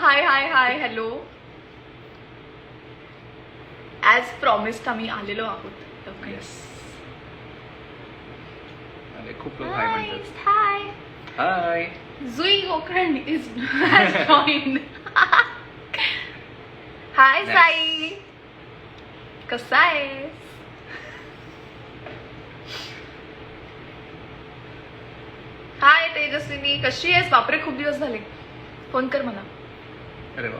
हाय hi hi hello. As promised आम्ही आलेलो आहोत. Yes. अरे खूप लोक हाय म्हणतात. Hi. Hi. Jui Gokarn is join. Hi Nice. Sai, कसा आहेस? हाय तेजस्विनी, कशी आहेस? बापरे खूप दिवस झाले. फोन कर मला. अरे वा.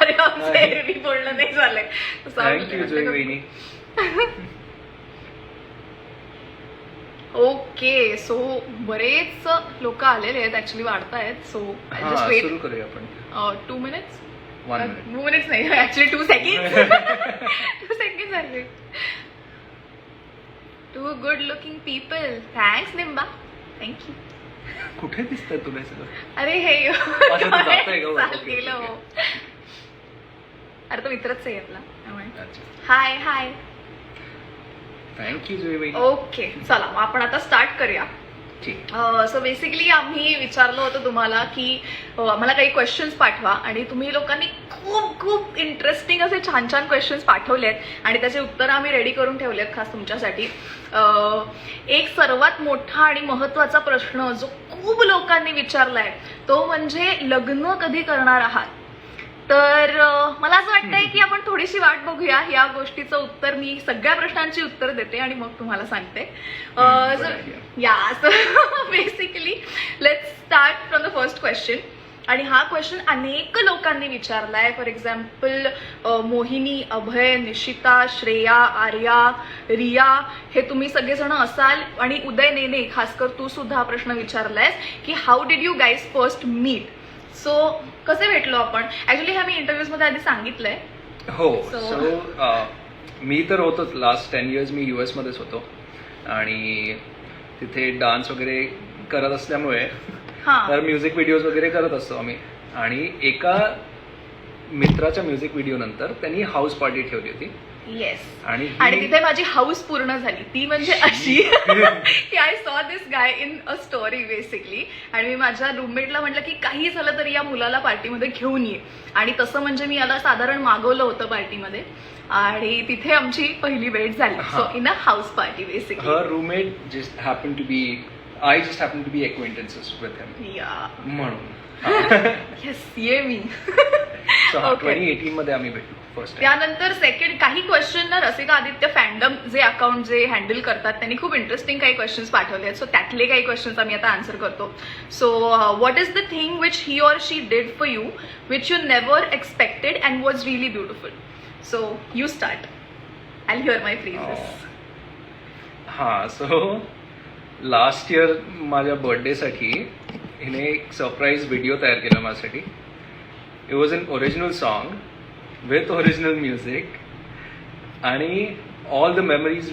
अरे आमचं एरवी बोलणं नाही झालंय. थँक्यू जोई वहिनी. ओके, सो बरेच लोक आलेले आहेत, ऍक्च्युली वाढतायत. So just wait. सुरू करूया आपण. 2 minutes. 1 minute. 2 minutes नाही, ऍक्च्युली 2 seconds. 2 seconds झाले. 2 good looking people. Thanks Nimba. Thank you. कुठे दिसतंय तुला हे सगळं? अरे हे अच्छा, तू जातोय का? चाल ओके, केलं ओके. हो. अरे तो मित्रच आहे आपला. अच्छा. हाय हाय. थँक्यू जोई वहिनी. ओके चला मग आपण आता स्टार्ट करूया. ठीक. सो बेसिकली आम्ही विचारलं होतं तुम्हाला की आम्हाला काही क्वेश्चन्स पाठवा आणि तुम्ही लोकांनी खूप खूप इंटरेस्टिंग असे छान छान क्वेश्चन्स पाठवले आहेत आणि त्याचे उत्तरं आम्ही रेडी करून ठेवले आहेत खास तुमच्यासाठी. एक सर्वात मोठा आणि महत्त्वाचा प्रश्न जो खूप लोकांनी विचारलाय तो म्हणजे लग्न कधी करणार आहात. तर मला असं वाटतंय की आपण थोडीशी वाट बघूया. या गोष्टीचं उत्तर मी सगळ्या प्रश्नांची उत्तर देते आणि मग तुम्हाला सांगते. या basically let's start from the first question. आणि हा क्वेश्चन अनेक लोकांनी विचारलाय. फॉर एक्झाम्पल मोहिनी, अभय, निशिता, श्रेया, आर्या, रिया हे तुम्ही सगळेजण असाल. आणि उदय नेने खासकर तू सुद्धा हा प्रश्न विचारलायस की how did you guys first meet. So कसे भेटलो आपण. ऍक्च्युली हे मी इंटरव्ह्यूज मध्ये आधी सांगितलंय. हो. सो मी तर होतोच. लास्ट 10 years मी US मध्येच होतो आणि तिथे डान्स वगैरे करत असल्यामुळे तर म्युझिक व्हिडिओज वगैरे करत असतो आम्ही. आणि एका मित्राच्या म्युझिक व्हिडिओ नंतर त्यांनी हाऊस पार्टी ठेवली होती. येस. आणि तिथे माझी हाऊस पूर्ण झाली. ती म्हणजे अशी की I saw this guy in a story basically. आणि मी माझ्या रूममेटला म्हटलं की काही झालं तरी या मुलाला पार्टीमध्ये घेऊन ये. आणि तसं म्हणजे मी याला साधारण मागवलं होतं पार्टीमध्ये आणि तिथे आमची पहिली भेट झाली. So in a house party basically. Her roommate just happen to be I just happen to be acquaintances with him. Yeah. म्हणून. Yes, ये मी. So 2018 मध्ये आम्ही भेटलो फर्स्ट. त्यानंतर सेकंड काही क्वेश्चन ना रसिका आदित्य फॅन्डम जे अकाउंट जे हँडल करतात त्यांनी खूप इंटरेस्टिंग काही क्वेश्चन्स पाठवले आहेत. सो त्यातले काही क्वेश्चन्स आम्ही आता आन्सर करतो. So what is the thing which he or she did for you which you never expected and was really beautiful. So you start. I hear my please. हा. So last year माझ्या बर्थडेसाठी हिने एक surprise video तयार केला माझ्यासाठी. It was an original song with original music आणि all the memories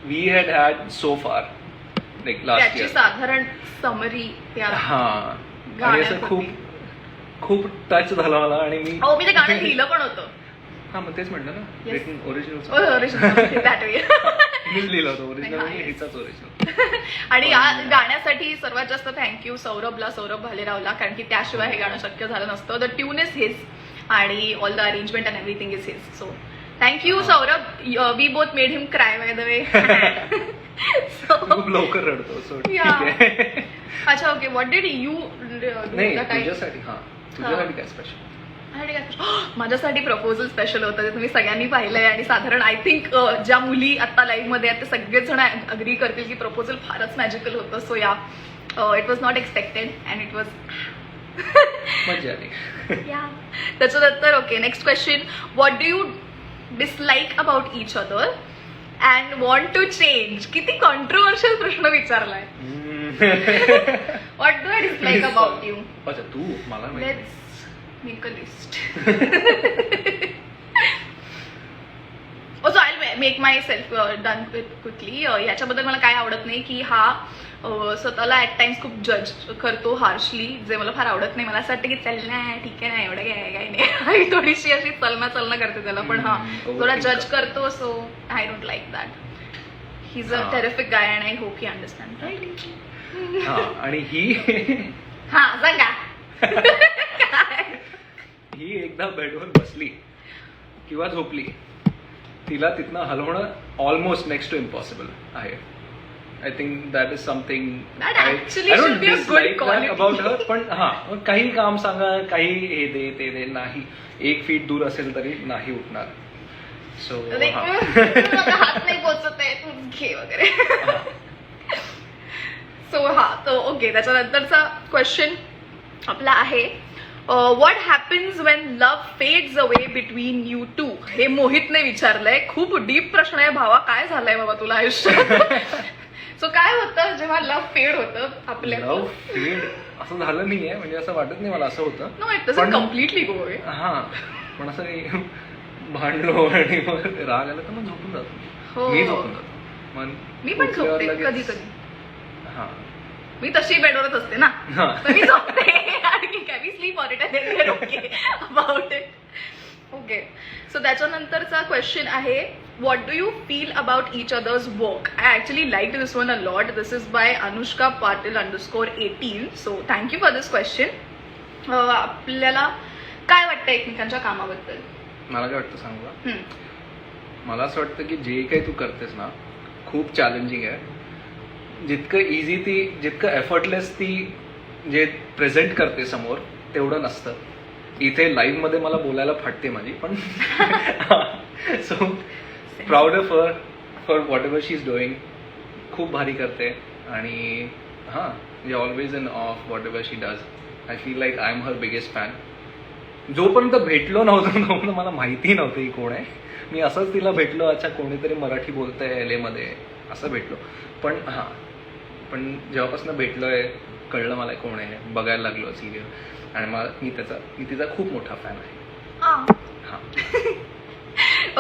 we had so far like last year. साधारण समरी. हा. आणि असं खूप खूप टच झाला मला. आणि मी ते गाणं लिहिलं पण होतं. हा मग तेच म्हणलं ना. रिटन ओरिजिनल मीच लिहिलं होतं ओरिजिनल. हिचाच ओरिजिनल. आणि या गाण्यासाठी सर्वात जास्त थँक्यू सौरभ भालेरावला कारण की त्याशिवाय हे गाणं शक्य झालं नसतं. द ट्यून इज हिज आणि all the arrangement and everything is his. So thank you Saurabh. We both made him cry by the way. खूप लवकर रडतो. सो ठीक आहे. अच्छा ओके. व्हॉट डिड यू नाही तुझ्यासाठी. हा तुझ्यासाठी काय स्पेशल. माझ्यासाठी प्रपोजल स्पेशल होतं. ते तुम्ही सगळ्यांनी पाहिलंय आणि साधारण आय थिंक ज्या मुली आता लाईव्ह मध्ये आहेत ते सगळेच जण अग्री करतील की प्रपोजल फारच मॅजिकल होतं. So yeah it was not expected and it was मजा आली. त्याच्यानंतर okay next question. What do you dislike about each other and want to change. किती कॉन्ट्रोवर्शियल प्रश्न विचारलाय. What do I dislike about you. अच्छा तू मला let's make a list. So I make myself done quickly. याच्याबद्दल मला काय आवडत नाही की हा स्वतःला ऍट टाइम्स खूप जज करतो हार्शली जे मला फार आवडत नाही. मला असं वाटतं की चल ना ठीक आहे ना एवढं काय नाही. थोडीशी अशी चलना करते त्याला. पण हा थोडा जज करतो. So I don't like that. He is a terrific guy and I hope he understand. आणि ही हा सांगा. एकदा बेडवर बसली किंवा झोपली, तिला तिथनं हलवणं ऑलमोस्ट नेक्स्ट टू इम्पॉसिबल आहे. I think that is something That actually should be a good quality. About her. पण मग काही काम सांगा, काही हे दे ते दे, नाही 1 फीट दूर असेल तरी नाही उठणार. सो हात नाही पोचत आहे, तू घे वगैरे. सो तो ओके. त्याच्यानंतरचा क्वेश्चन आपला आहे, what happens when love fades away between you two. हे मोहितने विचारलंय. खूप डीप प्रश्न आहे भावा. काय झालंय बाबा तुला आयुष्यात? सो काय होतं जेव्हा लव्ह फेड होतं आपल्या? लव्ह फेड असं झालं नाहीये, म्हणजे असं वाटत नाही मला असं होतं. No, it doesn't completely go away. हा, पण असं काही भांडलो आणि मग राग आला तर मग झोपून जातो. हो. मी झोपून जातो. मग मी पण उठल्यावर झोपते लगेच- कधी कधी. हा मी तशी बेडवरच असते ना, हा. तर मी झोपते. आणि काय मी sleep on it and okay about it. Okay. So त्याच्यानंतरचा क्वेश्चन आहे, what do you feel about each other's work. I actually like this one a lot. This is by Anushka Patil _18. So thank you for this question. आपल्याला काय वाटतं एकमेकांच्या कामाबद्दल? मला काय वाटतं सांगू का? मला असं वाटतं की जे काही तू करतेस ना खूप चॅलेंजिंग आहे. जितकं इझी ती, जितकं एफर्टलेस ती जे प्रेझेंट करते समोर तेवढं नसतं. इथे लाईव्ह मध्ये मला बोलायला फाटते माझी, पण so proud of her for whatever she is doing. खूप भारी करते आणि हां, म्हणजे always in of whatever she does. I feel like I am her biggest fan. जोपर्यंत भेटलो नव्हतं तोपर्यंत मला माहिती नव्हतं ही कोण आहे. मी असंच तिला भेटलो, अच्छा कोणीतरी मराठी बोलतंय LA मध्ये असं भेटलो. पण जेव्हापासून भेटलोय कळलं मला कोण आहे, बघायला लागलो सिरियल, आणि मी तिचा खूप मोठा फॅन आहे. हा.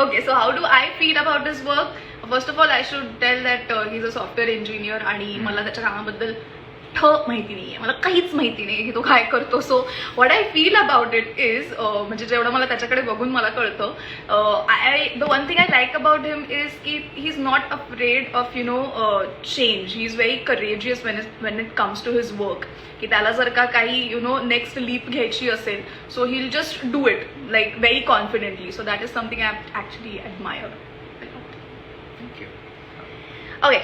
Okay, so how do I feel about this work? First of all, I should tell that he's a software engineer आणि मला त्याच्या कामाबद्दल माहिती नाहीये, मला काहीच माहिती नाही की तो काय करतो. So what I feel about it is, म्हणजे जेवढं मला त्याच्याकडे बघून मला कळतं, the one thing I like about him is की he is not afraid of change. He is very courageous when it comes to his work. की त्याला जर का काही नेक्स्ट लीप घ्यायची असेल, so he will just do it like very confidently. So that is something I actually admire. Thank you. Okay,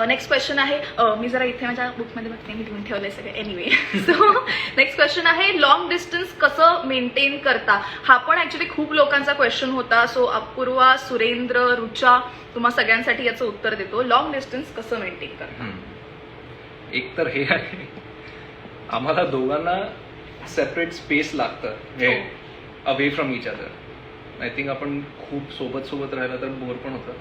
next question आहे, मी जरा इथे माझ्या बुकमध्ये बघते, मी लिहून ठेवलंय सगळं. एनिवे, सो नेक्स्ट क्वेश्चन आहे, लॉंग डिस्टन्स कसं मेंटेन करता. हा पण ऍक्च्युली खूप लोकांचा क्वेश्चन होता. सो अपूर्वा, सुरेंद्र, रुचा, तुम्हा सगळ्यांसाठी याचं उत्तर देतो. लॉंग डिस्टन्स कसं मेंटेन करता? एक तर हे आहे, आम्हाला दोघांना सेपरेट स्पेस लागतं away from each other. I think आपण खूप सोबत राहिलं तर बोर पण होतं.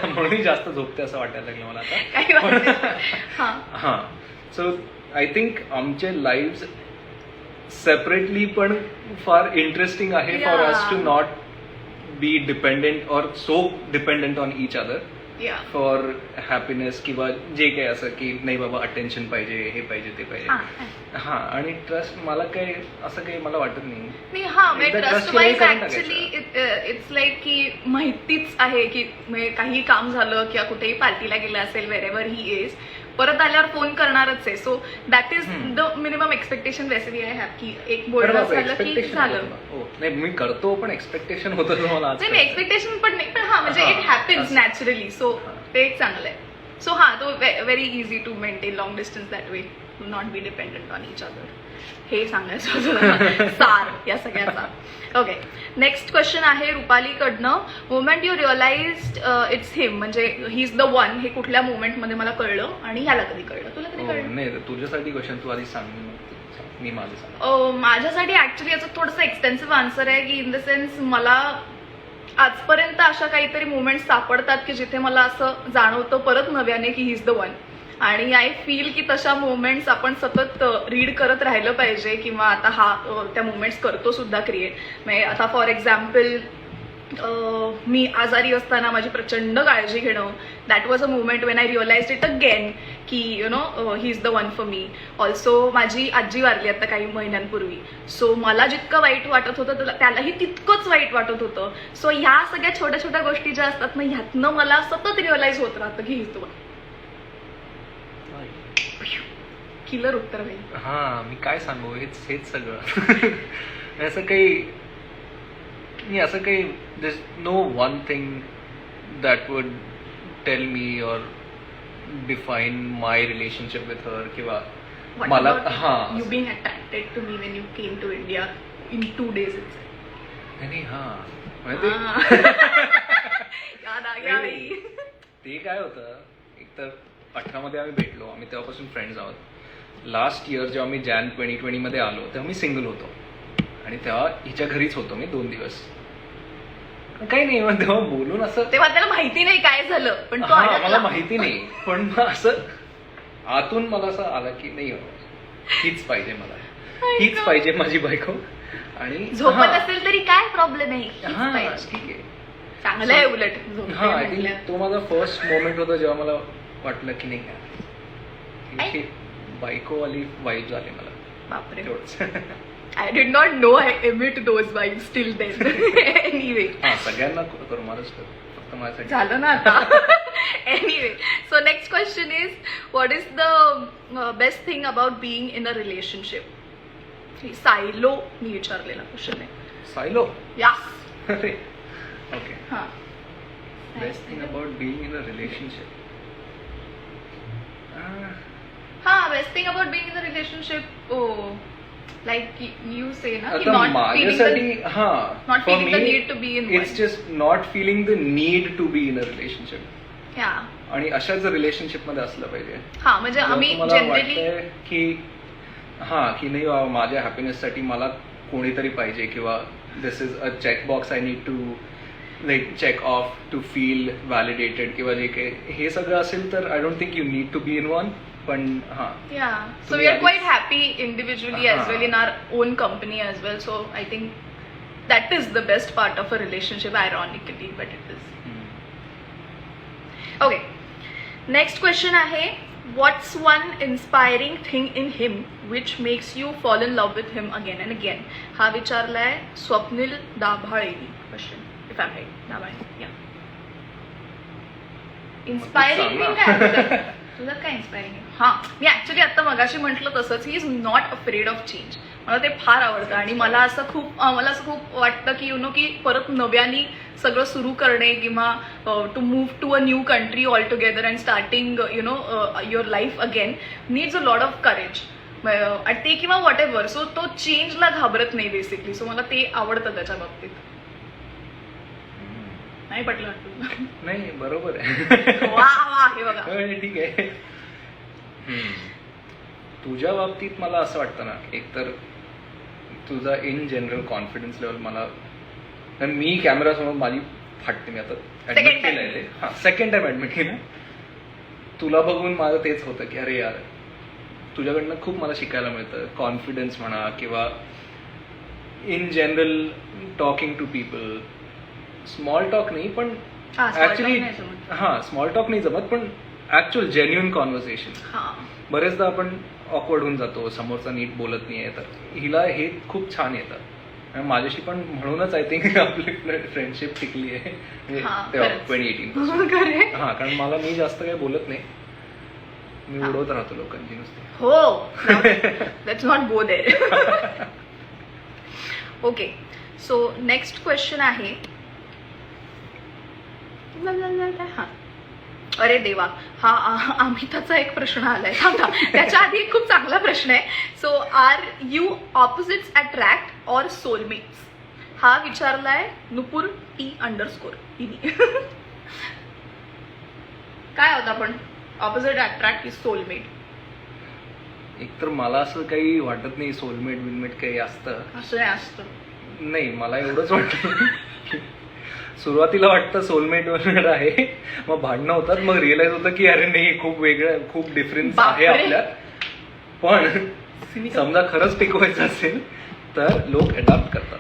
म्हणून जास्त झोपते असं वाटायला लागलं मला आता. हा, सो आय थिंक आमचे लाईव्ह सेपरेटली पण फार इंटरेस्टिंग आहे for us to not be dependent or so dependent on each other for happiness किंवा जे काही असं की नाही बाबा अटेन्शन पाहिजे, हे पाहिजे, ते पाहिजे. हा, आणि ट्रस्ट मला काही असं काही मला वाटत नाही. हा, trust wise actually it's like की माहितीच आहे की काही काम झालं किंवा कुठेही पार्टीला गेलं असेल, वेर एव्हर ही इज, परत आल्यावर फोन करणारच आहे. So that is the minimum expectation recipe I have की एक बोलणं झालं की झालं. नाही, मी करतो पण एक्सपेक्टेशन होतं तुम्हाला. नाही, एक्सपेक्टेशन पण नाही, पण हा म्हणजे इट हॅपन्स नॅचरली. सो ते एक चांगलं आहे. सो हा, तो very easy to maintain long distance that way, not be dependent on each other. हे सांगायचं होतं सार या सगळ्याचा. ओके, नेक्स्ट क्वेश्चन आहे रुपालीकडनं, मोमेंट यू रिअलाइज्ड इट्स हिम, म्हणजे ही इज द वन, हे कुठल्या मोमेंटमध्ये मला कळलं आणि ह्याला कधी कळलं, तुला कधी कळलं? नाही, तुझ्यासाठी क्वेश्चन तू आधी सांग, मी माझं सांग. माझ्यासाठी ऍक्च्युली याचं थोडंसं एक्सटेन्सिव्ह आन्सर आहे की इन द सेन्स मला आजपर्यंत अशा काहीतरी मोमेंट्स सापडतात की जिथे मला असं जाणवतं परत नव्याने की ही इज द वन. आणि आय फील की तशा मोमेंट्स आपण सतत रीड करत राहिलं पाहिजे, किंवा आता त्या मोमेंट्स करतो सुद्धा क्रिएट. म्हणजे आता फॉर एक्झाम्पल मी आजारी असताना माझी प्रचंड काळजी घेणं, that was a movement when I realised it again की he is the one for me. Also माझी आजी वारली आता काही महिन्यांपूर्वी. सो मला जितकं वाईट वाटत होतं त्यालाही तितकंच वाईट वाटत होतं. सो ह्या सगळ्या छोट्या छोट्या गोष्टी ज्या असतात ना, ह्यातनं मला सतत रिअलाइज होत राहतं की he is the one. Killer उत्तर होईल. हा मी काय सांगू, हेच सगळं. असं काही no one thing that would tell me or define my relationship with her किंवा मला you being attracted to me when you came to India in 2 days it's. नाही याद आ गया भाई. ते काय होतं, एकतर 18 मध्ये आम्ही भेटलो, आम्ही तेव्हापासून फ्रेंड्स आहोत. लास्ट इयर जेव्हा मी Jan 2020 मध्ये आलो तेव्हा मी सिंगल होतो आणि तेव्हा हिच्या घरीच होतो मी 2 दिवस. काही नाही, मग तेव्हा बोलून असं तेव्हा त्याला माहिती नाही काय झालं, पण तो मला माहिती नाही, पण मग असं आतून मला असं आलं की नाही हीच पाहिजे मला, हीच पाहिजे माझी बायको. आणि झोपत असेल तरी काय प्रॉब्लेम आहे, ठीक आहे, चांगलं आहे उलट. आय थिंक तो माझा फर्स्ट मोमेंट होता जेव्हा मला वाटलं की नाही काय बायकोवाली वाईब झाली मला. बापरे, तेवढंच. I did not know I emit those vibes till then. Anyway. सगळ्यांना करू, मलाच करू, फक्त माझ्यासाठी झालं ना आता. Anyway, so next question is, what is the best thing about being in a relationship? सायलो मी विचारलेला क्वेश्चन आहे. सायलो? या. अरे ओके. हां. Best thing about being in a relationship. Best thing about being in a relationship, like you say na, आता माझ्यासाठी not feeling the need to be in it's just not feeling the need to be in a relationship. आणि अशाच relationship मध्ये असलं पाहिजे. म्हणजे आम्ही generally की की नाही बाबा माझ्या हॅपीनेस साठी मला कोणीतरी पाहिजे, किंवा this is a check box I need to like check off to feel validated किंवा जे काही हे सगळं असेल तर I don't think you need to be in one. पण so we are quite happy individually as well in our own company as well, so I think that is the best part of a relationship, ironically, but it is. Okay, next question आहे, what's one inspiring thing in him which makes you fall in love with him again and again? हा विचारलाय स्वप्नील दाभाळेनी. Question if I right, Dabhale. Yeah. Inspiring thing काय तुझं काय inspiring आहे? मी actually आता मगाशी म्हटलं तसंच, ही is not afraid of change. मला ते फार आवडतं आणि मला असं खूप वाटतं की की परत नव्याने सगळं सुरू करणे किंवा to move to a new country all together and starting your life again needs a lot of courage. ते किंवा व्हॉट एव्हर. सो तो चेंजला घाबरत नाही बेसिकली. सो मला ते आवडतं त्याच्या बाबतीत. नाही पटलं वाटतं? नाही, बरोबर आहे. वा हे बघा, ठीक आहे. तुझ्या बाबतीत मला असं वाटतं ना, एकतर तुझा इन जनरल कॉन्फिडन्स लेवल मला, मी कॅमेरासमोर माझी फाटते, मी आता ऍडमिट केलंय ते. सेकंड टाइम ऍडमिट केलं. तुला बघून माझं तेच होतं की अरे यार तुझ्याकडनं खूप मला शिकायला मिळतं. कॉन्फिडन्स म्हणा किंवा in general talking to people. Small talk नाही, पण ऍक्च्युली स्मॉल टॉक नाही जमत, पण ऍक्च्युअल जेन्युइन कॉन्व्हर्सेशन. बरेचदा आपण ऑकवर्ड होऊन जातो, समोरचा नीट बोलत नाहीये, तर हिला हे खूप छान येतं. माझ्याशी पण म्हणूनच आय थिंक आपली फ्रेंडशिप टिकली आहे तेव्हा 2018. कारण मी जास्त काही बोलत नाही, मी उडवत राहतो लोकांची नुसते. हो, let's not go there. Okay, so next question आहे, अरे देवा, अमिताचा एक प्रश्न आलाय. त्याच्या आधी एक खूप चांगला प्रश्न आहे. So are you opposites attract or soulmates? हा विचारलाय नुपूर T_. काय होता पण ऑपोजिट अट्रॅक्ट की सोलमेट? एकतर मला असं काही वाटत नाही सोलमेट बिलमेट काही असतं. असतं नाही, मला एवढंच वाटतं. सुरुवातीला वाटतं सोलमेट वगैरे आहे, मग भांडणं होतात, मग रिअलाइज होतं की अरे नाही, खूप वेगळं, खूप डिफरन्स आहे आपल्यात. पण समजा खरंच टिकवायचं असेल तर लोक अडॉप्ट करतात.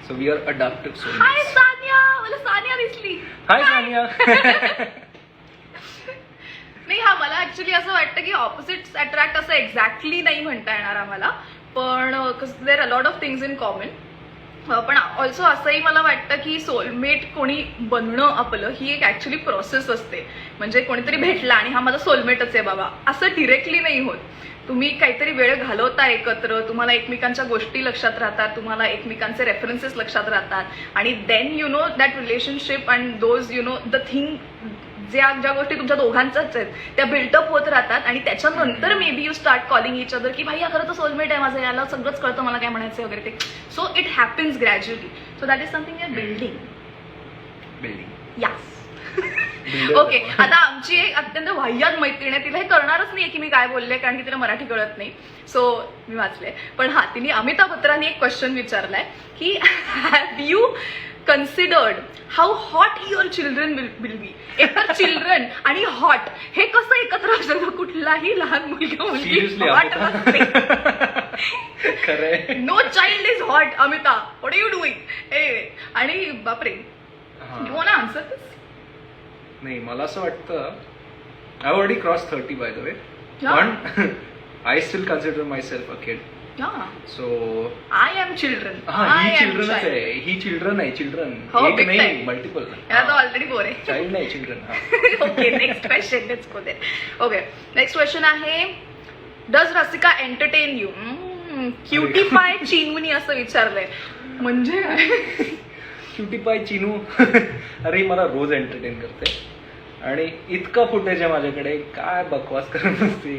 So we are adoptive soulmate. Hi Sania, मला सानिया दिसली. हाय सानिया. नाही, मला ऍक्च्युली असं वाटतं की ऑपोजिट अट्रॅक्ट असं एक्झॅक्टली नाही म्हणता येणार आम्हाला, पण there a lot of things in common. पण ऑल्सो असंही मला वाटतं की सोलमेट कोणी बनणं आपलं ही एक ऍक्च्युली प्रोसेस असते. म्हणजे कोणीतरी भेटला आणि हा माझा सोलमेटच आहे बाबा असं डिरेक्टली नाही होत. तुम्ही काहीतरी वेळ घालवता एकत्र, तुम्हाला एकमेकांच्या गोष्टी लक्षात राहतात, तुम्हाला एकमेकांचे रेफरन्सेस लक्षात राहतात आणि then you know that relationship and those you know the thing ज्या गोष्टी तुमच्या दोघांच्याच आहेत त्या बिल्टअप होत राहतात आणि त्याच्यानंतर may be you start calling each other की भाई हा खरं तर सोलमेट आहे माझं, याला सगळंच कळतं मला काय म्हणायचं वगैरे ते. So it happens gradually. So that is something you are building. Yes. Okay, आता आमची एक अत्यंत वाह्यात मैत्रीण आहे, तिला हे कळणारच नाही की मी काय बोलले कारण की तिला मराठी कळत नाही. सो मी वाचले. पण हा, तिने अमिताभ बच्चननी एक क्वेश्चन विचारलाय की have you considered how hot your children will be. एकतर चिल्ड्रन आणि हॉट हे कसं एकत्र असतं? कुठलाही लहान मुलगा मुलगी हॉट नसते. No child is hot. Amita, what are you doing? आणि बापरे, यू वॉन्ट आन्सर दिस? नाही, मला असं वाटतं I already cross 30 by the way, पण I still consider myself a kid. So I am children. ही चिल्ड्रनच आहे, ही चिल्ड्रन आहे, चिल्ड्रन एक नाही मल्टिपल. याला तर ऑलरेडी बोर आहे. चाइल्ड नाही, children. Okay, next question. Let's go there. Okay, next question आहे, does Rasika entertain you? Cutify चिनूनी असं विचारलंय. म्हणजे काय? क्युटीफाय चिनू अरे मला रोज एंटरटेन करते आणि इतकं फुटेज आहे माझ्याकडे, काय बकवास करत असते,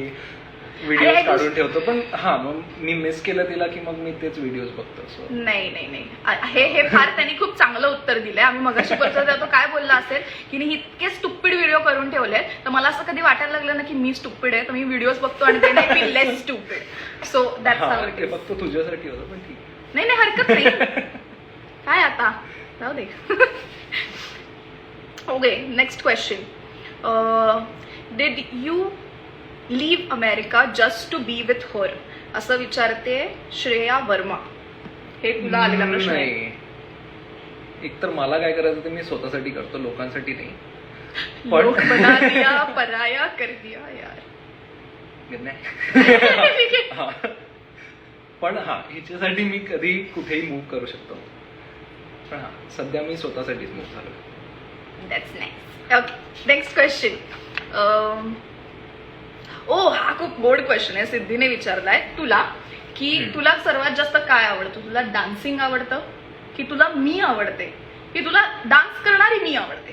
व्हिडिओ काढून ठेवतो. पण हा, मग मी मिस केलं तिला की मग मी तेच व्हिडिओज बघतो. सो नाही नाही नाही, हे फार त्यांनी खूप चांगलं उत्तर दिलंय. आम्ही मगाशी बघतो तो काय बोलला असेल की मी इतके स्टुपिड व्हिडिओ करून ठेवले, तर मला असं कधी वाटायला लागलं ना की मी स्टुपिड आहे, तर मी व्हिडिओज बघतो आणि ते नाही मी less stupid. So that's how it is. फक्त तुझ्यासाठी होतं, पण ठीक. नाही नाही, हरकत नाही. काय आता, जाऊ दे. Okay, next question. Did you leave America just to be with her? असं विचारते श्रेया वर्मा. हे तुला आलेला प्रश्न आहे. नाही, एकतर मला काय करायचं ते मी स्वतःसाठी करतो, लोकांसाठी नाही. लोक बना दिया, पराया कर दिया यार. पण हा, ह्याच्यासाठी मी कधी कुठेही मूव्ह करू शकतो. पण हा, सध्या मी स्वतःसाठीच मूव्ह झालो. That's nice. Okay, next question. हा खूप गोड क्वेश्चन आहे. सिद्धीने विचारलाय तुला की तुला सर्वात जास्त काय आवडतं? तुला डान्सिंग आवडतं की तुला मी आवडते की तुला डान्स करणारी मी आवडते?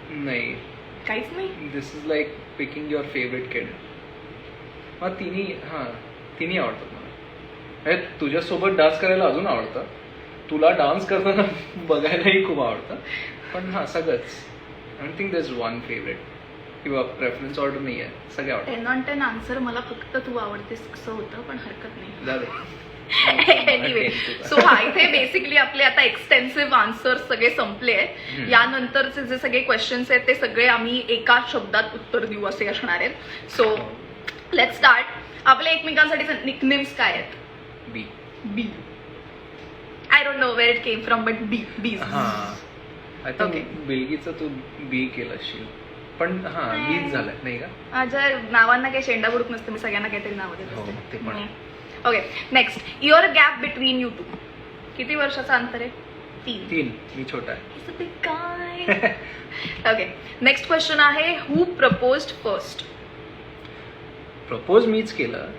नाही, काहीच नाही. This is like picking your favourite kid. मग तिन्ही आवडतात मला. तुझ्यासोबत डान्स करायला अजून आवडतं, तुला डान्स करताना बघायलाही खूप आवडतं. पण हा, सगळंच. I don't think there is one favourite किंवा प्रेफरन्स ऑर्डर नाही आहे, सगळे आवडतात. 10 on 10 आन्सर मला फक्त तू आवडतेस कसं होतं, पण हरकत नाही. एनिवे, सो हा, इथे बेसिकली आपले आता एक्सटेन्सिव्ह आन्सर सगळे संपले आहेत. यानंतरचे जे सगळे क्वेश्चन्स आहेत ते सगळे आम्ही एका शब्दात उत्तर देऊ असे असणार आहेत. So let's start. आपल्या एकमेकांसाठीचे निकनेम्स काय आहेत? B. B. I don't know where it came from, but B. B. I think बिलगीचं तू बी केलं असशील, पण हा, बीच झालं नाही का? माझ्या नावांना काही शेंडा बुडूक नसतं, मी सगळ्यांना काहीतरी नावं देत हो, ते पण. असते. Okay, next. Your gap between you two. किती वर्षाचं अंतर आहे? 3. मी छोटा आहे. काय? ओके, नेक्स्ट क्वेश्चन आहे, हू प्रपोज्ड फर्स्ट? प्रपोज मीच केलं.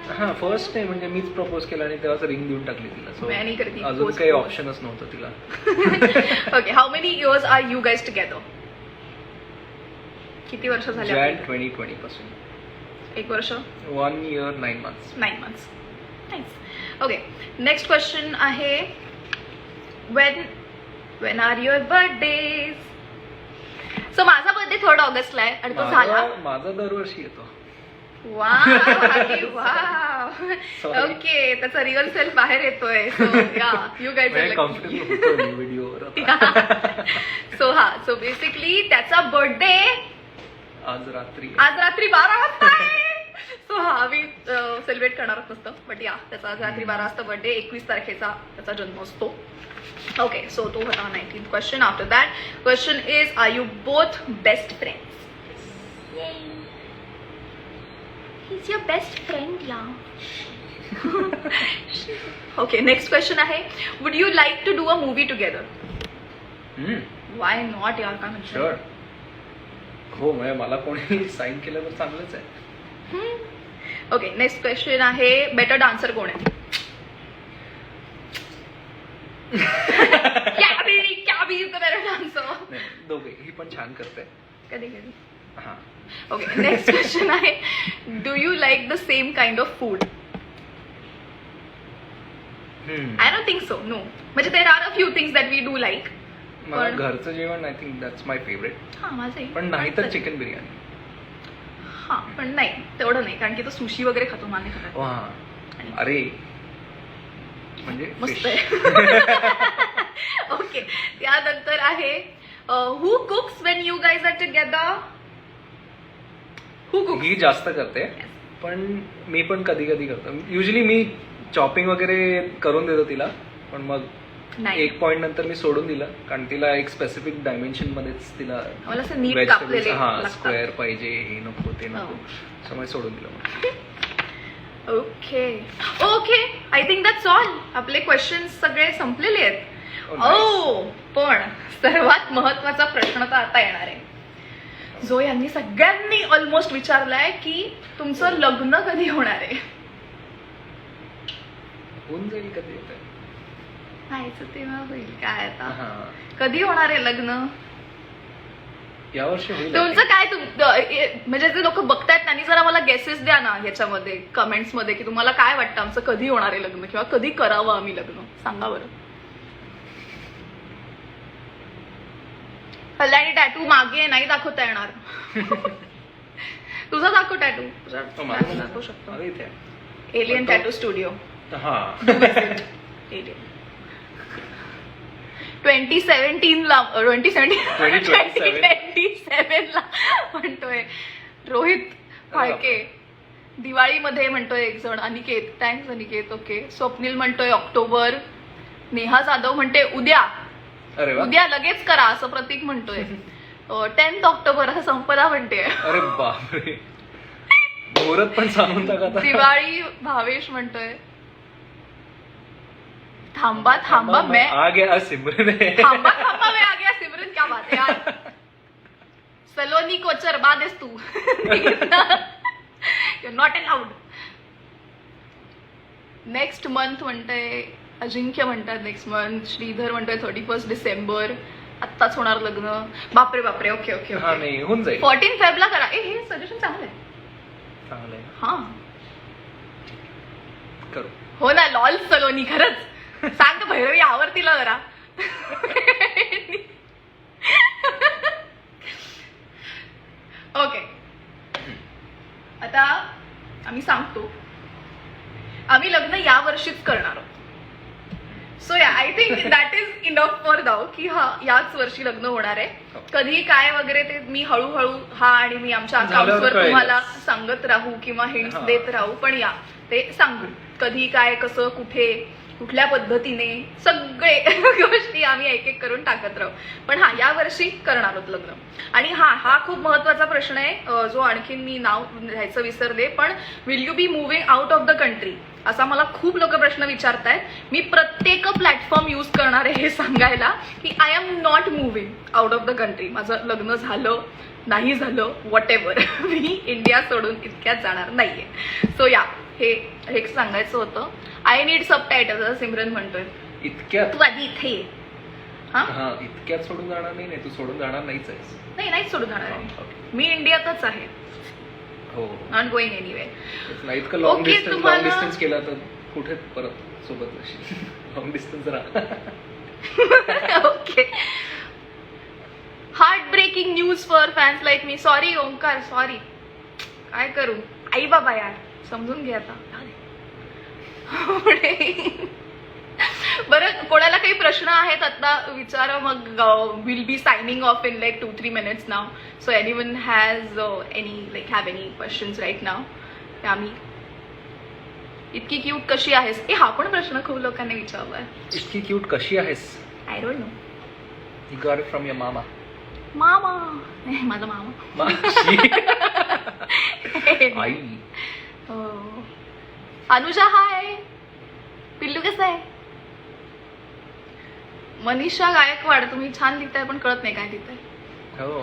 हा, फर्स्ट नाही, म्हणजे मीच प्रपोज केला आणि तेव्हाच रिंग देऊन टाकली तिला. सो अजून काही ऑप्शनच नव्हतं तिला. Okay, how many years are you guys together? किती वर्ष झाले? जॅन 2020 पासून. 1 वर्ष. 1 year 9 months. 9 months. Nice. Okay, next question आहे, when are your birthdays? So माझा बर्थडे 3rd ऑगस्टला आहे आणि तो झाला. माझा दरवर्षी येतो. ओके, त्याचा रिअल सेल्फ बाहेर येतोय. So yeah, you guys are comfortable व्हिडिओवर. सो हा, सो बेसिकली त्याचा बर्थडे आज रात्री 12 वाजता आहे. सो हा, आम्ही सेलिब्रेट करणारच नसतं, बट या, त्याचा आज रात्री 12 वाजता बर्थडे. 21 तारखेचा त्याचा जन्म असतो. ओके, सो तो होता 19th question. After that question is, are you both best friends? Is your best friend या. ओके, नेक्स्ट क्वेश्चन आहे, would you like to do a movie together? Why not यार, काय म्हणतो? शुअर. हो, म्हणजे मला कोणी साईन केलं तर चांगलंच आहे. ओके, नेक्स्ट क्वेश्चन आहे, बेटर डान्सर कोण आहे? Cabby is the better dancer. नाही, दोघे, ही पण छान करते कधी कधी. हा. ओके, नेक्स्ट क्वेश्चन आहे, do you like the same kind of food? I don't think so. No, म्हणजे there are a few things that we do like. मला घरचं जेवण I think that's my favourite. हा, माझंही. पण नाही तर चिकन बिर्याणी. हा, पण नाही तेवढं नाही, कारण की तो सुशी वगैरे खातो, मान्य खातो. वा, अरे म्हणजे मस्त आहे. ओके, त्यानंतर आहे, who cooks when you guys are together? Who cooks? ही जास्त करते, पण मी पण कधी कधी करतो. युजली मी चॉपिंग वगैरे करून देतो तिला, पण मग नाही, एक पॉइंट नंतर मी सोडून दिलं, कारण तिला एक स्पेसिफिक डायमेन्शन मध्येच तिला मला असं नीट vegetables, कापलेले हा, लागतात. स्क्वेअर पाहिजे, हे नको ते नको, हो. त्यामुळे सोडून दिलं मग. Okay okay, I think that's all. आपले क्वेश्चन्स सगळे संपलेले आहेत. Oh, nice. पण सर्वात महत्वाचा प्रश्न तर आता येणार आहे, जो यांनी सगळ्यांनी ऑलमोस्ट विचारलाय, की तुमचं लग्न कधी होणार आहे? होऊन जाईल कधी येतं. व्हायचं तेव्हा होईल, काय आता. हा, कधी होणार आहे लग्न? यावर्षी होईल. तुमचं काय, म्हणजे जे लोक बघतायत त्यांनी जरा मला गेसेस द्या ना याच्यामध्ये, कमेंट्स मध्ये, की तुम्हाला काय वाटतं आमचं कधी होणार आहे लग्न, किंवा कधी करावं आम्ही लग्न, सांगा बरं. कल्याणी टॅटू मागे नाही दाखवता येणार. तुझा दाखव टॅटू, तुझा माझं दाखवू शकतो. अरे इथे. Alien tattoo studio. हा. 2017 ला 2027 ला म्हणतोय रोहित फाळके. दिवाळीमध्ये म्हणतोय एक जण, अनिकेत, थँक्स अनिकेत. ओके, स्वप्नील म्हणतोय ऑक्टोबर. नेहा जाधव म्हणते उद्या, अरे वा. उद्या लगेच करा असं प्रतीक म्हणतोय. 10 ऑक्टोबर असं संपदा म्हणते. अरे बापरे, मुहूर्त पण सांगून टाका आता. दिवाळी भावेश म्हणतोय थांबा थांबा मैं आ गया सिमरन. थांबा थांबा मैं आ गया सिमरन, क्या बात है यार. सलोनी कोचर बादेस तू. You're not allowed. Next month म्हणतंय अजिंक्य, म्हणतात नेक्स्ट मंथ. श्रीधर म्हणतोय 31 डिसेंबर, आत्ताच होणार लग्न. बापरे बापरे. ओके ओके हा, नाही होऊन जाईल. 14 फेबला करा. हे सजेशन चांगलं आहे. चांगलं आहे. हा, करू. हो ना, लॉल सलोनी, खरंच सांग भैरवी आवडतीला जरा. ओके, आता आम्ही सांगतो, आम्ही लग्न या वर्षीच करणार आहोत. सो या, I think that is enough for now, की हा याच वर्षी लग्न होणार आहे. कधी काय वगैरे ते मी हळूहळू आणि मी आमच्या अकाउंटवर तुम्हाला सांगत राहू किंवा हिंट्स देत राहू, पण या ते सांगू कधी काय, कसं, कुठे, कुठल्या पद्धतीने, सगळे गोष्टी आम्ही एक एक करून टाकत राहू. पण हा, या वर्षी करणार आहोत लग्न. आणि हा खूप महत्वाचा प्रश्न आहे, जो आणखीन मी नाव घ्यायचं विसरले, पण will you be moving out of the country, असा मला खूप लोक प्रश्न विचारतायत. मी प्रत्येक प्लॅटफॉर्म यूज करणार आहे हे सांगायला, की I am not moving out of the country. माझं लग्न झालं नाही झालं व्हॉट एव्हर, मी इंडिया सोडून इतक्यात जाणार नाहीये. सो या, हे सांगायचं होतं. आय नीड सबटायटल, असं सिमरन म्हणतोय. इतक्यात? तू आधी इथे ये. हा, इतक्यात सोडून जाणार नाही. तू सोडून जाणार नाहीच आहेस. नाही सोडून जाणार आहे मी, इंडियातच आहे. हो, नॉट गोईंग एनिवे. नाही इतकं लॉंग Okay, डिस्टन्स, तुम्हाला- लॉंग डिस्टन्स केला तर कुठे परत सोबत अशी लॉंग डिस्टन्स राहा. Okay, heart breaking news for fans like me. Sorry Omkar, sorry, काय करू, आई बाबा यार, समजून घे आता. बरं, कोणाला काही प्रश्न आहेत आता विचारा, मग will be signing off in like 2-3 minutes now. So anyone has have any questions right now? आम्ही इतकी क्यूट कशी आहेस, हा पण प्रश्न खूप लोकांनी विचारलाय. इतकी क्यूट कशी आहेस? I don't no. You got it from your मामा. मामा, माझा मामा. आई. अनुजा हाय. पिल्लू कसं आहे? मनीषा गायकवाड, तुम्ही छान लिहिताय पण कळत नाही काय लिहिताय. हो,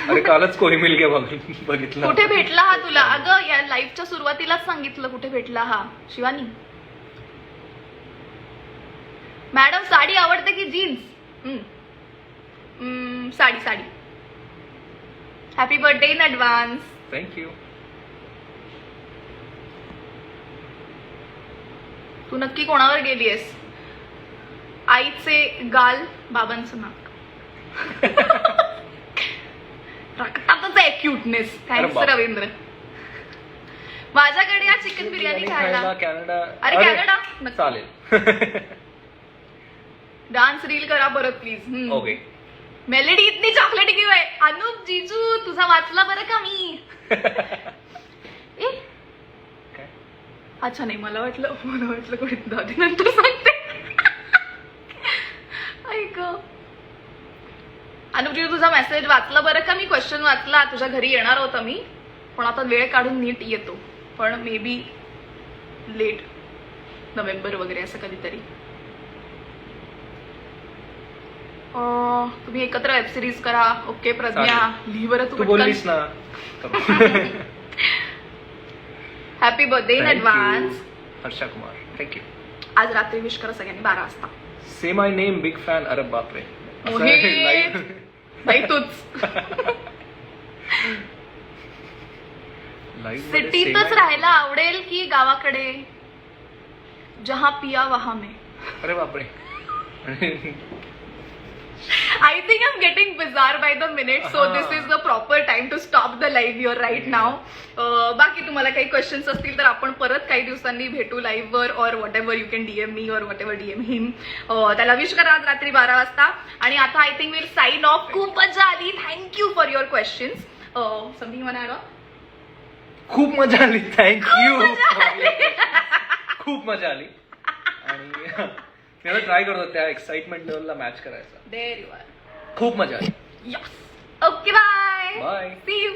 अरे कालच कोही मिल गया बघितलं. कुठे भेटला हा तुला? अगं या लाईव्हच्या सुरुवातीलाच सांगितलं कुठे भेटला हा. शिवानी मॅडम साडी आवडते की jeans? Sari sari. Happy birthday in advance. Thank you. तू नक्की कोणावर गेलीयस? आईचे गाल, बाबांचं नाक. रक्तातच आहे क्यूटनेस. थँक्स रवींद्र. माझ्याकडे या चिकन बिर्याणी खायला. कॅनडा. अरे कॅनडा नक्की. चालेल. डान्स रील करा परत प्लीज. ओके. मेलेडी इतनी चॉकलेट क्यों आहे? अनुप जीजू तुझा वाचला बरं का मी. ए काय? अच्छा नाही, मला वाटलं कोणी दादी नंतर सांगते. ऐक अनुप जीजू तुझा मेसेज वाचला बरं का मी. क्वेश्चन वाचला. तुझ्या घरी येणार होता मी, पण आता वेळ काढून नीट येतो. पण मे बी लेट नोव्हेंबर वगैरे असं कधीतरी. तुम्ही एकत्र वेब सिरीज करा. ओके प्रज्ञा, लिही बरं तू बोललीस ना. Happy birthday in advance. Harsha Kumar, thank you. आज रात्री विश करा सगळ्यांनी 12 वाजता. से माय नेम, बिग फॅन. अरे बापरे. मोहित बाई तूच. सिटीतच राहायला आवडेल की गावाकडे? जहा पिया वहा में. अरे बापरे. I think I'm getting bizarre by the minute, so this is the proper time to stop the live here right now. बाकी तुम्हाला काही क्वेश्चन्स असतील तर आपण परत काही दिवसांनी भेटू लाईव्ह वर, और what ever you can DM me और वॉट एव्हर डीएम हिम. त्याला विश करा आज रात्री 12 वाजता. आणि आता I think will sign off. खूप मजा आली. Thank you for your questions. Something मला ऍड. खूप मजा आली. थँक्यू. खूप मजा आली. आणि मी ट्राय करतो त्या एक्साइटमेंट लेवलला मॅच करायचा. There you are. खूप मजा आली. Yes. Okay bye. Bye. See you.